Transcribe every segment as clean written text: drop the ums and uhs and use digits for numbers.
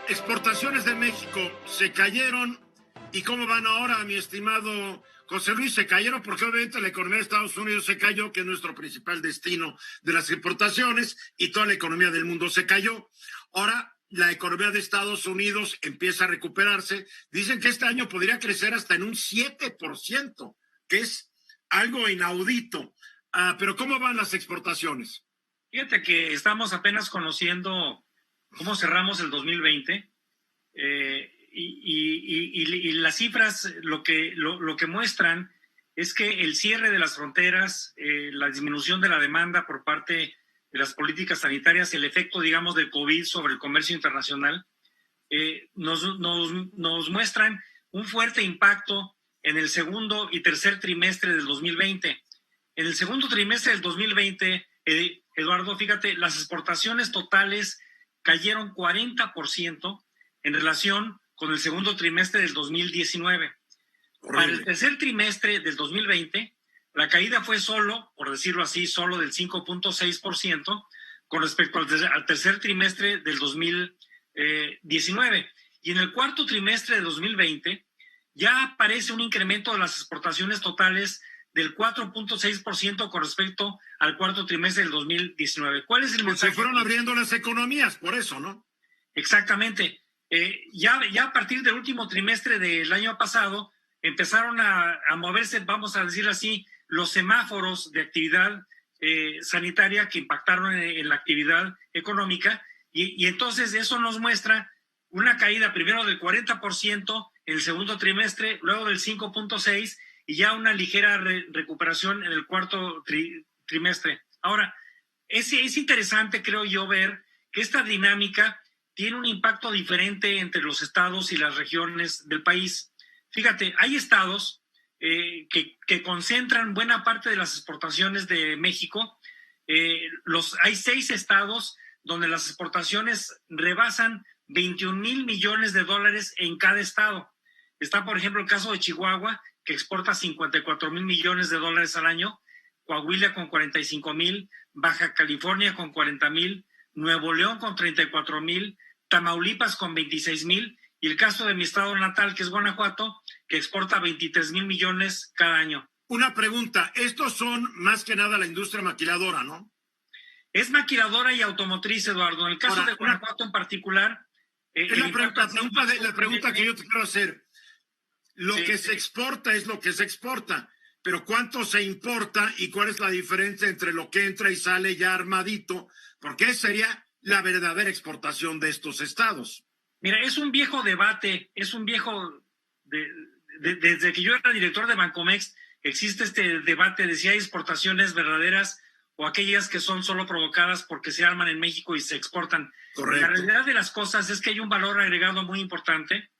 Exportaciones de México se cayeron. ¿Y cómo van ahora, mi estimado José Luis? Se cayeron porque obviamente la economía de Estados Unidos se cayó, que es nuestro principal destino de las exportaciones, y toda la economía del mundo se cayó. Ahora la economía de Estados Unidos empieza a recuperarse. Dicen que este año podría crecer hasta en un 7%, que es algo inaudito. Pero ¿cómo van las exportaciones? Fíjate que estamos apenas conociendo cómo cerramos el 2020 y las cifras lo que muestran es que el cierre de las fronteras, la disminución de la demanda por parte de las políticas sanitarias, el efecto, digamos, del COVID sobre el comercio internacional, nos muestran un fuerte impacto en el segundo y tercer trimestre del 2020. En el segundo trimestre del 2020, Eduardo, fíjate, las exportaciones totales cayeron 40% en relación con el segundo trimestre del 2019. Para el tercer trimestre del 2020, la caída fue solo, por decirlo así, solo del 5.6% con respecto al tercer trimestre del 2019. Y en el cuarto trimestre de 2020 ya aparece un incremento de las exportaciones totales del 4.6% con respecto al cuarto trimestre del 2019. ¿Cuál es el mensaje? Se fueron abriendo las economías, por eso, ¿no? Exactamente. Ya a partir del último trimestre del año pasado empezaron a moverse, vamos a decir así, los semáforos de actividad sanitaria que impactaron en la actividad económica y entonces eso nos muestra una caída primero del 40% en el segundo trimestre, luego del 5.6% y ya una ligera recuperación en el cuarto trimestre. Ahora, es interesante, creo yo, ver que esta dinámica tiene un impacto diferente entre los estados y las regiones del país. Fíjate, hay estados que concentran buena parte de las exportaciones de México. Hay 6 estados donde las exportaciones rebasan 21,000 millones de dólares en cada estado. Está, por ejemplo, el caso de Chihuahua, que exporta 54,000 millones de dólares al año, Coahuila con 45,000, Baja California con 40,000, Nuevo León con 34,000, Tamaulipas con 26,000 y el caso de mi estado natal, que es Guanajuato, que exporta 23,000 millones cada año. Una pregunta, estos son más que nada la industria maquiladora, ¿no? Es maquiladora y automotriz, Eduardo. En el caso de Guanajuato en particular... Es la pregunta que yo te quiero hacer. Lo que se exporta es lo que se exporta, pero ¿cuánto se importa y cuál es la diferencia entre lo que entra y sale ya armadito? Porque esa sería la verdadera exportación de estos estados. Mira, es un viejo debate, desde que yo era director de Bancomext, existe este debate de si hay exportaciones verdaderas o aquellas que son solo provocadas porque se arman en México y se exportan. Correcto. La realidad de las cosas es que hay un valor agregado muy importante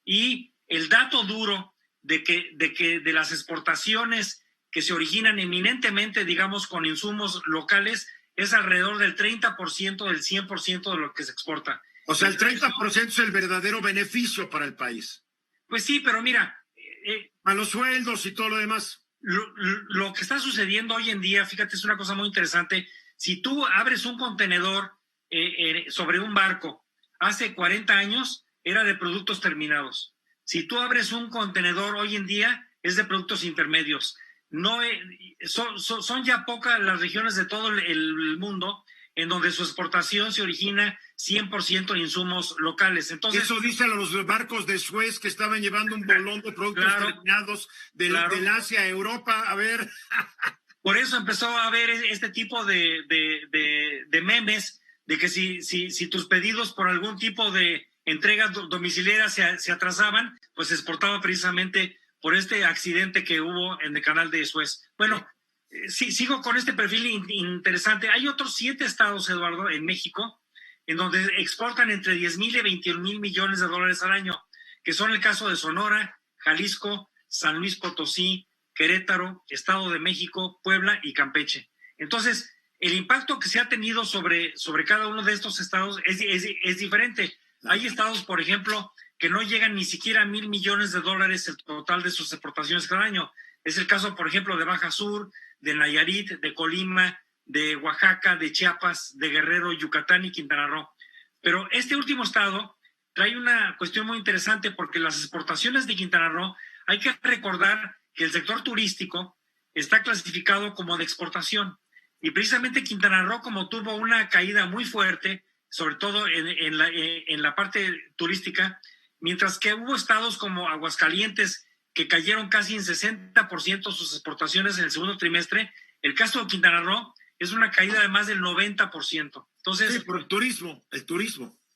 y el dato duro de las exportaciones que se originan eminentemente, digamos, con insumos locales, es alrededor del 30% del 100% de lo que se exporta. O sea, el 30% es el verdadero beneficio para el país. Pues sí, pero mira... a los sueldos y todo lo demás. Lo que está sucediendo hoy en día, fíjate, es una cosa muy interesante. Si tú abres un contenedor sobre un barco, hace 40 años era de productos terminados. Si tú abres un contenedor hoy en día, es de productos intermedios. No, son ya pocas las regiones de todo el mundo en donde su exportación se origina 100% en insumos locales. Entonces, eso dicen los barcos de Suez que estaban llevando un bolón de productos terminados del Asia a Europa. A ver. Por eso empezó a haber este tipo de memes de que si tus pedidos por algún tipo de entrega domiciliaria se atrasaban, pues se exportaba precisamente por este accidente que hubo en el canal de Suez. Bueno, sigo con este perfil interesante. Hay otros 7 estados, Eduardo, en México, en donde exportan entre 10,000 y 21,000 millones de dólares al año, que son el caso de Sonora, Jalisco, San Luis Potosí, Querétaro, Estado de México, Puebla y Campeche. Entonces, el impacto que se ha tenido sobre cada uno de estos estados es diferente. Hay estados, por ejemplo, que no llegan ni siquiera a 1,000 millones de dólares el total de sus exportaciones cada año. Es el caso, por ejemplo, de Baja Sur, de Nayarit, de Colima, de Oaxaca, de Chiapas, de Guerrero, Yucatán y Quintana Roo. Pero este último estado trae una cuestión muy interesante porque las exportaciones de Quintana Roo, hay que recordar que el sector turístico está clasificado como de exportación. Y precisamente Quintana Roo, como tuvo una caída muy fuerte, sobre todo en la parte turística, mientras que hubo estados como Aguascalientes que cayeron casi en 60% sus exportaciones en el segundo trimestre, el caso de Quintana Roo es una caída de más del 90%. Entonces, sí, por el turismo.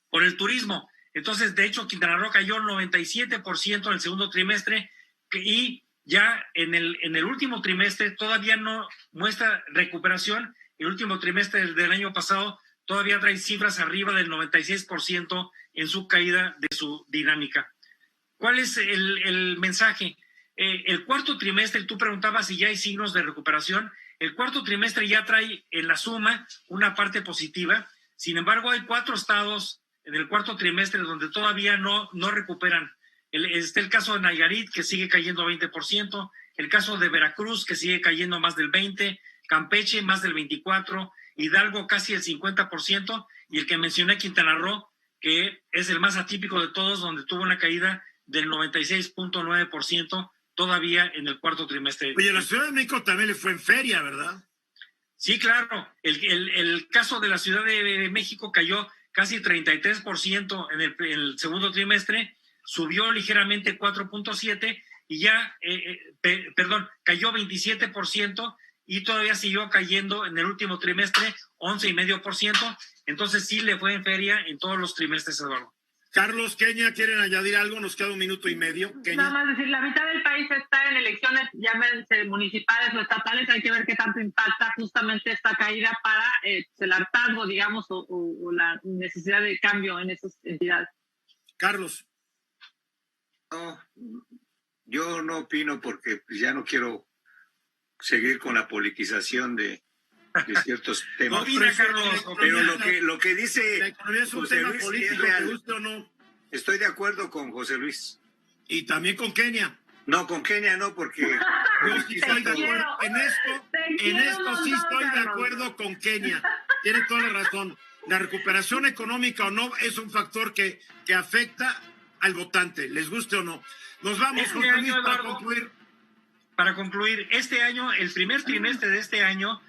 Por el turismo. Entonces, de hecho, Quintana Roo cayó 97% en el segundo trimestre y ya en el último trimestre todavía no muestra recuperación. El último trimestre del año pasado todavía trae cifras arriba del 96% en su caída de su dinámica. ¿Cuál es el mensaje? El cuarto trimestre, tú preguntabas si ya hay signos de recuperación. El cuarto trimestre ya trae en la suma una parte positiva. Sin embargo, hay 4 estados en el cuarto trimestre donde todavía no recuperan. Está el caso de Nayarit, que sigue cayendo 20%, el caso de Veracruz, que sigue cayendo más del 20%, Campeche más del 24%, Hidalgo casi el 50%, y el que mencioné, Quintana Roo, que es el más atípico de todos, donde tuvo una caída del 96.9% todavía en el cuarto trimestre. Oye, la Ciudad de México también le fue en feria, ¿verdad? Sí, claro. El caso de la Ciudad de México cayó casi 33% en el segundo trimestre, subió ligeramente 4.7% y ya, cayó 27% y todavía siguió cayendo en el último trimestre 11.5%. Entonces sí le fue en feria en todos los trimestres, Eduardo. Carlos, Kenia, ¿quieren añadir algo? Nos queda 1 minuto y medio. Kenia. Nada más decir, la mitad del país está en elecciones, llámense municipales o estatales, hay que ver qué tanto impacta justamente esta caída para el hartazgo, digamos, o la necesidad de cambio en esas entidades. Carlos. No, yo no opino porque ya no quiero seguir con la politización de ciertos temas. No, mira, Carlos, pero lo que dice la economía es un José tema Luis político, es real. ¿te guste o no? Estoy de acuerdo con José Luis. Y también con Kenia. No, con Kenia no, porque Yo sí estoy de acuerdo. En esto sí estoy de Carlos. acuerdo con Kenia. Tiene toda la razón. La recuperación económica o no es un factor que afecta al votante, les guste o no. Nos vamos, Este José año, Luis, para Eduardo, concluir. Para concluir, este año, el primer trimestre de este año,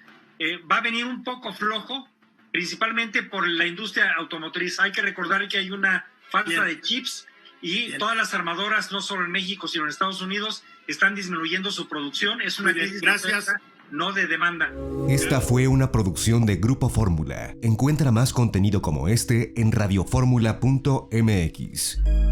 va a venir un poco flojo, principalmente por la industria automotriz. Hay que recordar que hay una falta de chips y todas las armadoras, no solo en México, sino en Estados Unidos, están disminuyendo su producción. Es una crisis de oferta, no de demanda. Esta fue una producción de Grupo Fórmula. Encuentra más contenido como este en radioformula.mx.